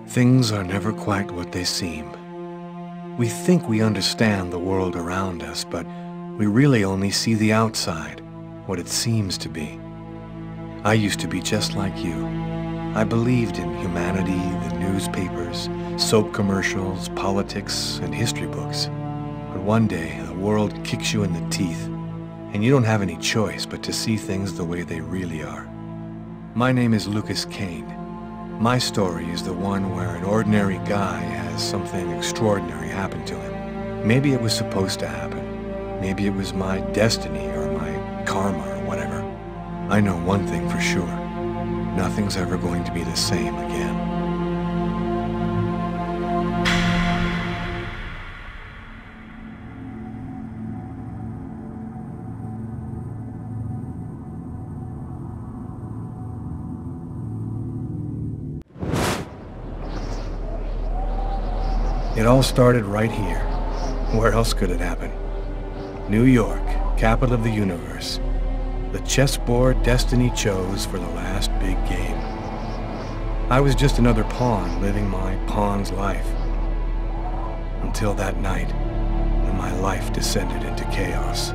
Things are never quite what they seem. We think we understand the world around us, but we really only see the outside, what it seems to be. I used to be just like you. I believed in humanity, the newspapers, soap commercials, politics, and history books. But one day, the world kicks you in the teeth, and you don't have any choice but to see things the way they really are. My name is Lucas Kane. My story is the one where an ordinary guy has something extraordinary happen to him. Maybe it was supposed to happen. Maybe it was my destiny or my karma or whatever. I know one thing for sure. Nothing's ever going to be the same again. It all started right here. Where else could it happen? New York, capital of the universe. The chessboard destiny chose for the last big game. I was just another pawn living my pawn's life. Until that night, when my life descended into chaos.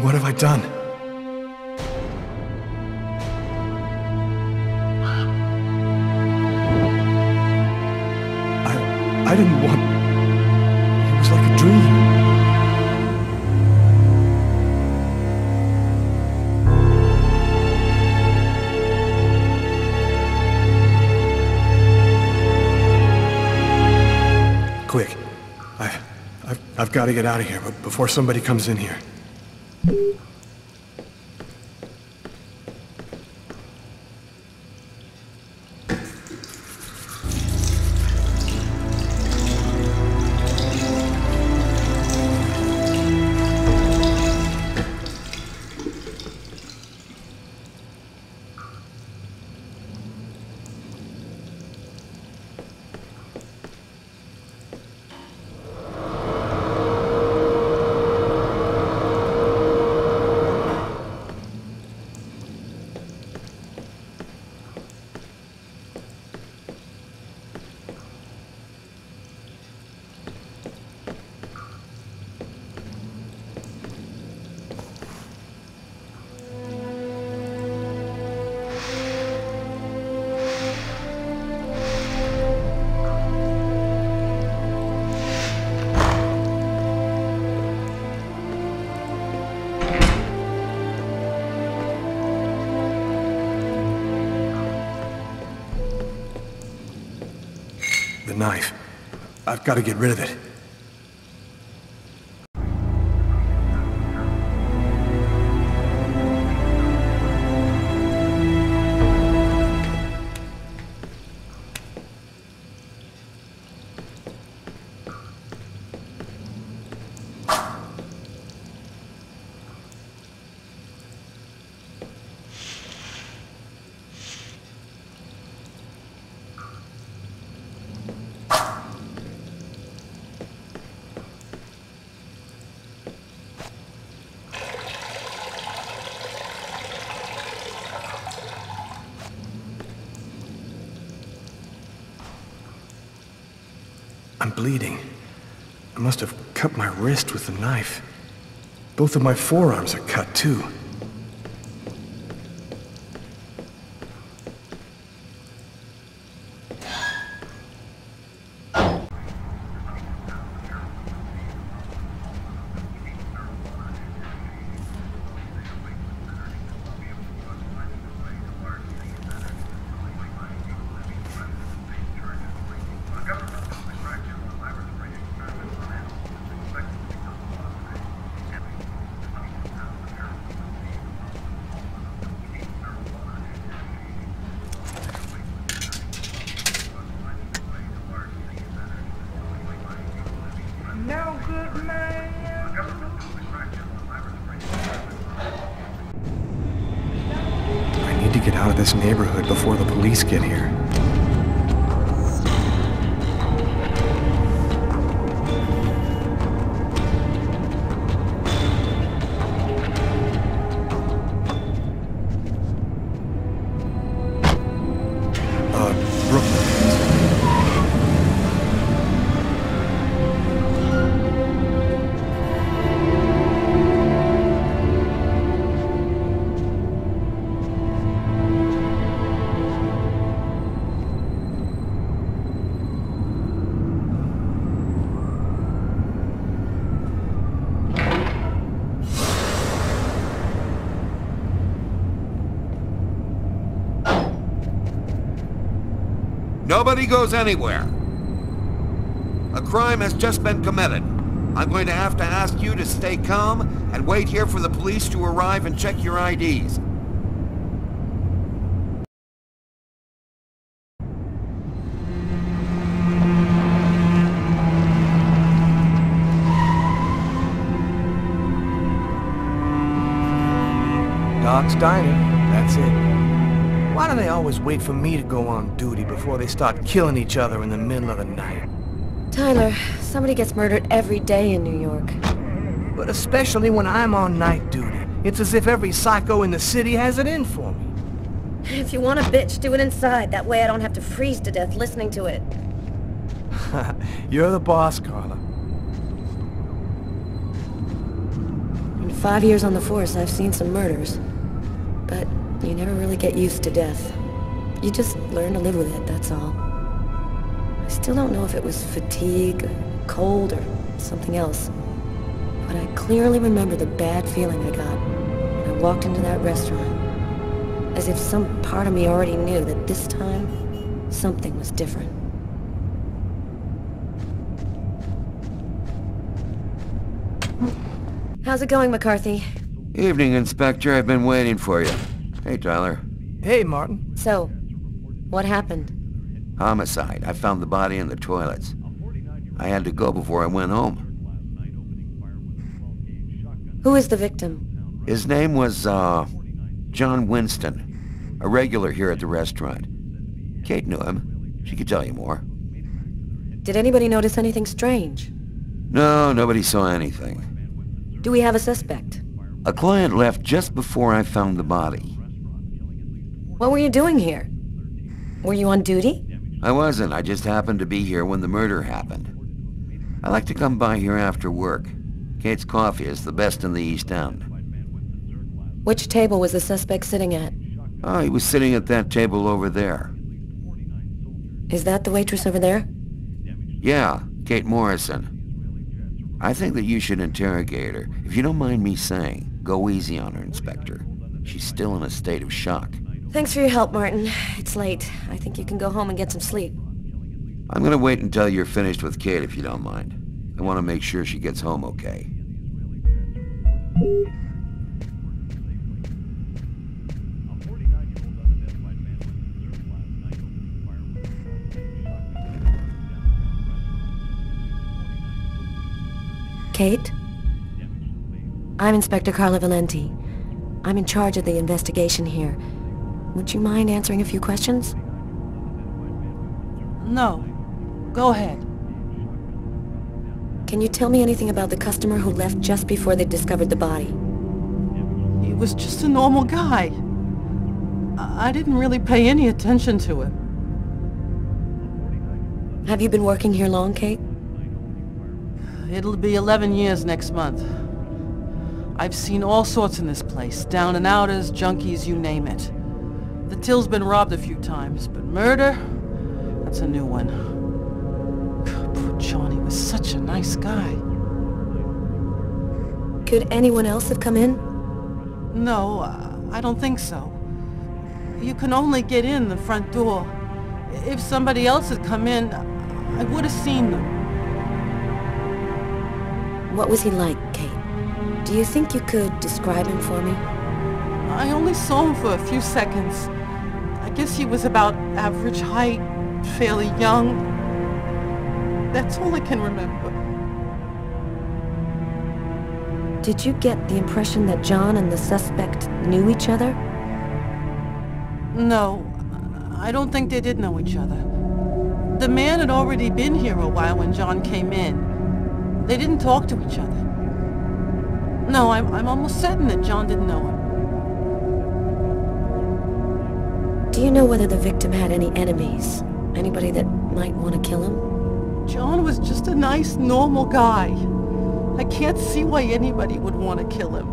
What have I done? I didn't want... It was like a dream. Quick. I've got to get out of here, but before somebody comes in here. knife. I've got to get rid of it. I'm bleeding. I must have cut my wrist with the knife. Both of my forearms are cut, too. Get out of this neighborhood before the police get here. Nobody goes anywhere. A crime has just been committed. I'm going to have to ask you to stay calm and wait here for the police to arrive and check your IDs. Doc's Diner, that's it. Why do they always wait for me to go on duty before they start killing each other in the middle of the night? Tyler, somebody gets murdered every day in New York. But especially when I'm on night duty. It's as if every psycho in the city has it in for me. If you want a bitch, do it inside. That way I don't have to freeze to death listening to it. You're the boss, Carla. In 5 years on the force, I've seen some murders. But you never really get used to death. You just learn to live with it, that's all. I still don't know if it was fatigue, or cold, or something else. But I clearly remember the bad feeling I got when I walked into that restaurant. As if some part of me already knew that this time, something was different. How's it going, McCarthy? Evening, Inspector. I've been waiting for you. Hey, Tyler. Hey, Martin. So, what happened? Homicide. I found the body in the toilets. I had to go before I went home. Who is the victim? His name was, John Winston. A regular here at the restaurant. Kate knew him. She could tell you more. Did anybody notice anything strange? No, nobody saw anything. Do we have a suspect? A client left just before I found the body. What were you doing here? Were you on duty? I wasn't. I just happened to be here when the murder happened. I like to come by here after work. Kate's coffee is the best in the East End. Which table was the suspect sitting at? Oh, he was sitting at that table over there. Is that the waitress over there? Yeah, Kate Morrison. I think that you should interrogate her. If you don't mind me saying, go easy on her, Inspector. She's still in a state of shock. Thanks for your help, Martin. It's late. I think you can go home and get some sleep. I'm gonna wait until you're finished with Kate, if you don't mind. I want to make sure she gets home okay. Kate? I'm Inspector Carla Valenti. I'm in charge of the investigation here. Would you mind answering a few questions? No. Go ahead. Can you tell me anything about the customer who left just before they discovered the body? He was just a normal guy. I didn't really pay any attention to him. Have you been working here long, Kate? It'll be 11 years next month. I've seen all sorts in this place. Down and outers, junkies, you name it. The till's been robbed a few times, but murder? That's a new one. Poor Johnny was such a nice guy. Could anyone else have come in? No, I don't think so. You can only get in the front door. If somebody else had come in, I would have seen them. What was he like, Kate? Do you think you could describe him for me? I only saw him for a few seconds. I guess he was about average height, fairly young. That's all I can remember. Did you get the impression that John and the suspect knew each other? No, I don't think they did know each other. The man had already been here a while when John came in. They didn't talk to each other. No, I'm almost certain that John didn't know him. Do you know whether the victim had any enemies? Anybody that might want to kill him? John was just a nice, normal guy. I can't see why anybody would want to kill him.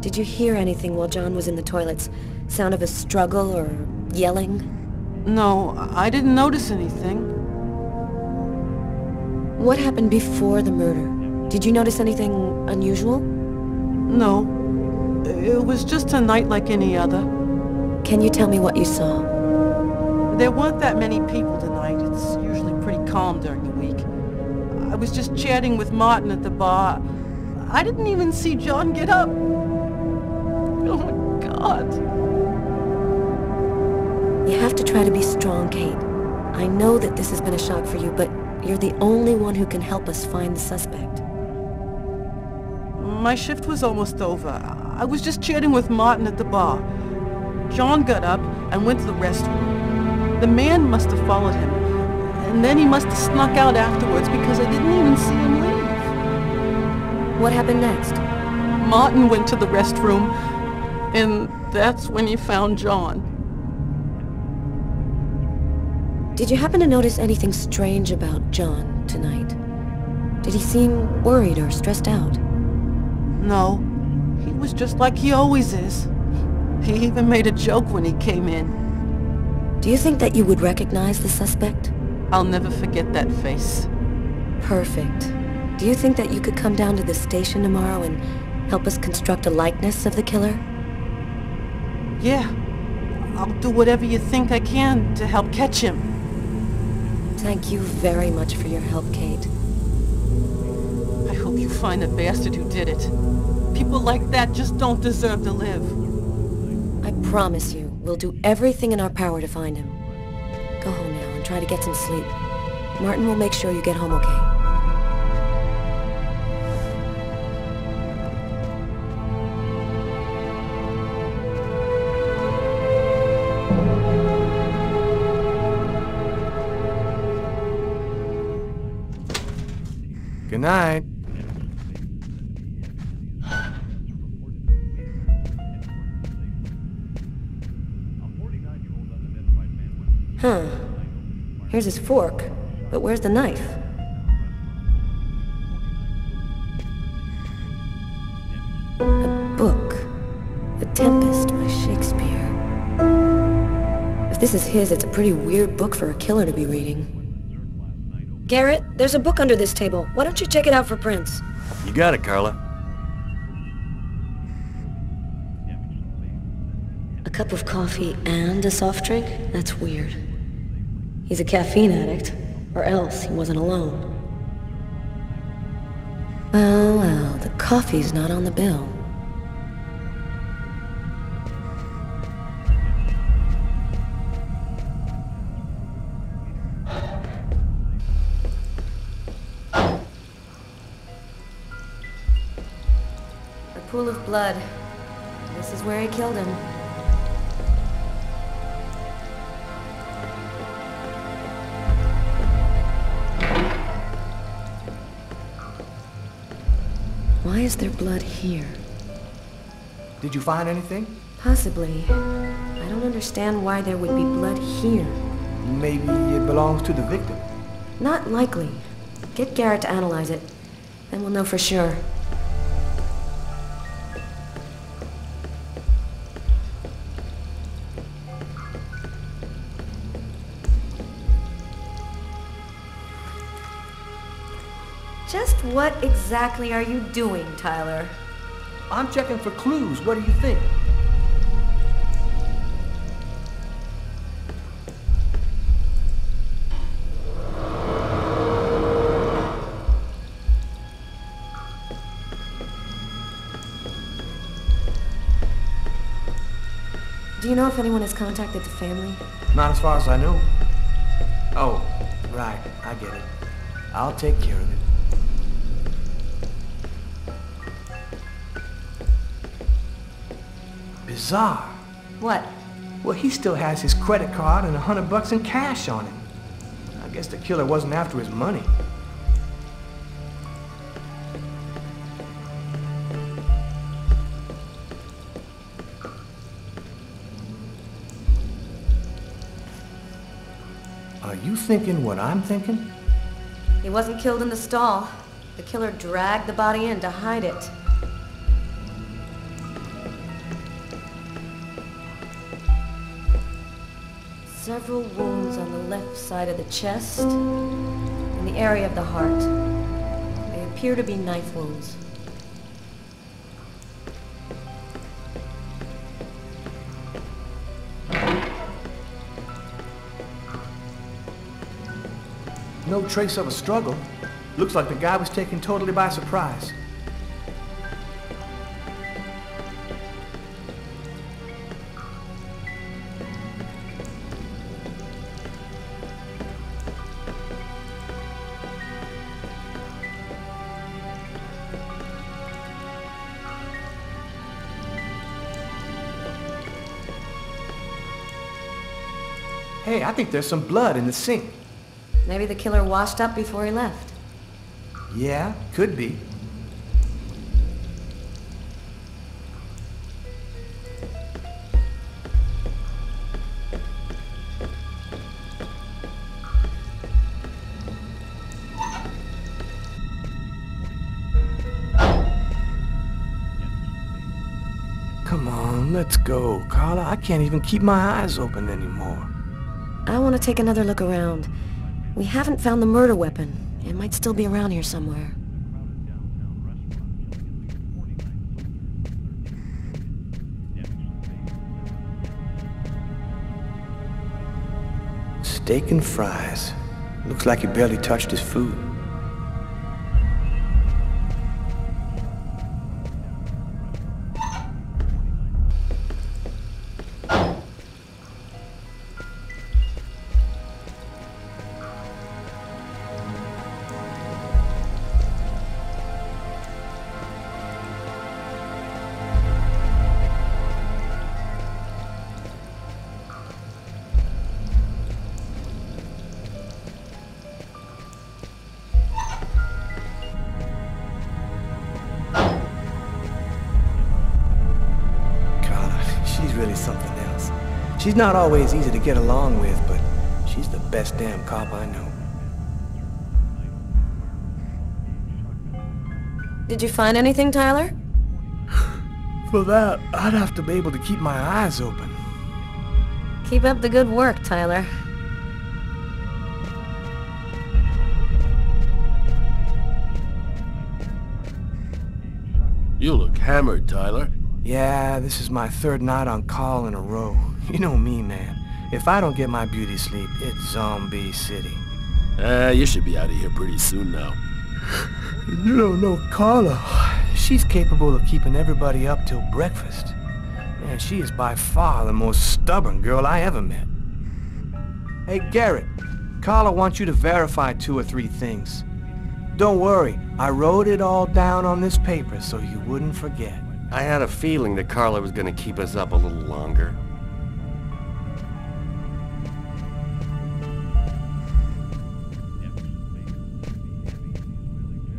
Did you hear anything while John was in the toilets? Sound of a struggle or yelling? No, I didn't notice anything. What happened before the murder? Did you notice anything unusual? No. It was just a night like any other. Can you tell me what you saw? There weren't that many people tonight. It's usually pretty calm during the week. I was just chatting with Martin at the bar. I didn't even see John get up. Oh my God. You have to try to be strong, Kate. I know that this has been a shock for you, but you're the only one who can help us find the suspect. My shift was almost over. I was just chatting with Martin at the bar. John got up and went to the restroom. The man must have followed him, and then he must have snuck out afterwards because I didn't even see him leave. What happened next? Martin went to the restroom, and that's when he found John. Did you happen to notice anything strange about John tonight? Did he seem worried or stressed out? No, he was just like he always is. He even made a joke when he came in. Do you think that you would recognize the suspect? I'll never forget that face. Perfect. Do you think that you could come down to the station tomorrow and help us construct a likeness of the killer? Yeah, I'll do whatever you think I can to help catch him. Thank you very much for your help, Kate. I hope you find the bastard who did it. People like that just don't deserve to live. I promise you, we'll do everything in our power to find him. Go home now and try to get some sleep. Martin will make sure you get home okay. Good night. Huh. Here's his fork, but where's the knife? A book. The Tempest by Shakespeare. If this is his, it's a pretty weird book for a killer to be reading. Garrett, there's a book under this table. Why don't you check it out for prints? You got it, Carla. A cup of coffee and a soft drink? That's weird. He's a caffeine addict, or else he wasn't alone. Well, well, the coffee's not on the bill. A pool of blood. This is where he killed him. Why is there blood here? Did you find anything? Possibly. I don't understand why there would be blood here. Maybe it belongs to the victim. Not likely. Get Garrett to analyze it. Then we'll know for sure. Just what exactly are you doing, Tyler? I'm checking for clues. What do you think? Do you know if anyone has contacted the family? Not as far as I know. Oh, right. I get it. I'll take care of it. Bizarre. What? Well, he still has his credit card and $100 in cash on him. I guess the killer wasn't after his money. Are you thinking what I'm thinking? He wasn't killed in the stall. The killer dragged the body in to hide it. Several wounds on the left side of the chest and the area of the heart. They appear to be knife wounds. No trace of a struggle. Looks like the guy was taken totally by surprise. Hey, I think there's some blood in the sink. Maybe the killer washed up before he left. Yeah, could be. Come on, let's go, Carla. I can't even keep my eyes open anymore. I want to take another look around. We haven't found the murder weapon. It might still be around here somewhere. Steak and fries. Looks like he barely touched his food. Really something else. She's not always easy to get along with, but she's the best damn cop I know. Did you find anything, Tyler? For that, I'd have to be able to keep my eyes open. Keep up the good work, Tyler. You look hammered, Tyler. Yeah, this is my third night on call in a row. You know me, man. If I don't get my beauty sleep, it's Zombie City. You should be out of here pretty soon now. You don't know Carla. She's capable of keeping everybody up till breakfast. And she is by far the most stubborn girl I ever met. Hey, Garrett. Carla wants you to verify 2 or 3 things. Don't worry, I wrote it all down on this paper so you wouldn't forget. I had a feeling that Carla was gonna keep us up a little longer.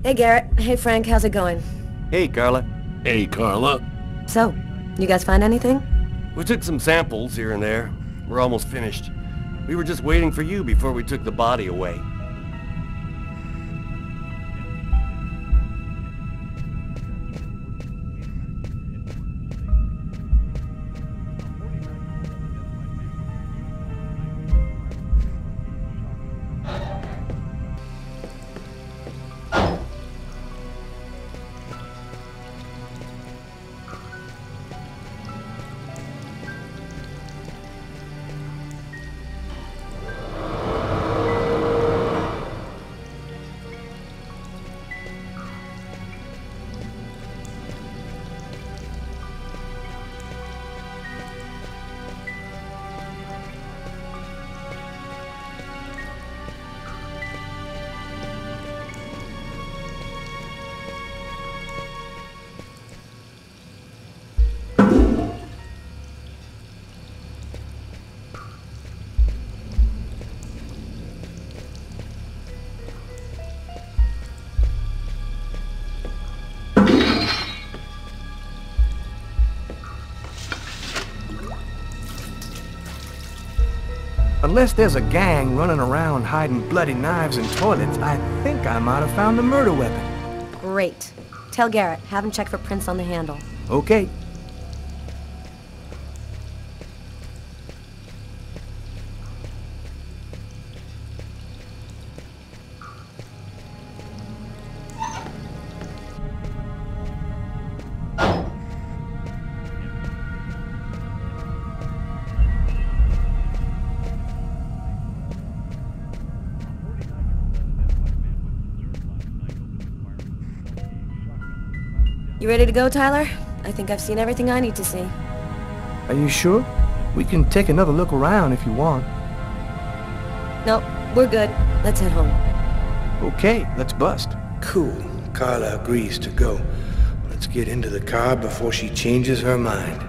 Hey, Garrett. Hey, Frank. How's it going? Hey, Carla. Hey, Carla. So, you guys find anything? We took some samples here and there. We're almost finished. We were just waiting for you before we took the body away. Unless there's a gang running around hiding bloody knives in toilets, I think I might have found the murder weapon. Great. Tell Garrett, have him check for prints on the handle. Okay. You ready to go, Tyler? I think I've seen everything I need to see. Are you sure? We can take another look around if you want. Nope, we're good. Let's head home. Okay, let's bust. Cool. Carla agrees to go. Let's get into the car before she changes her mind.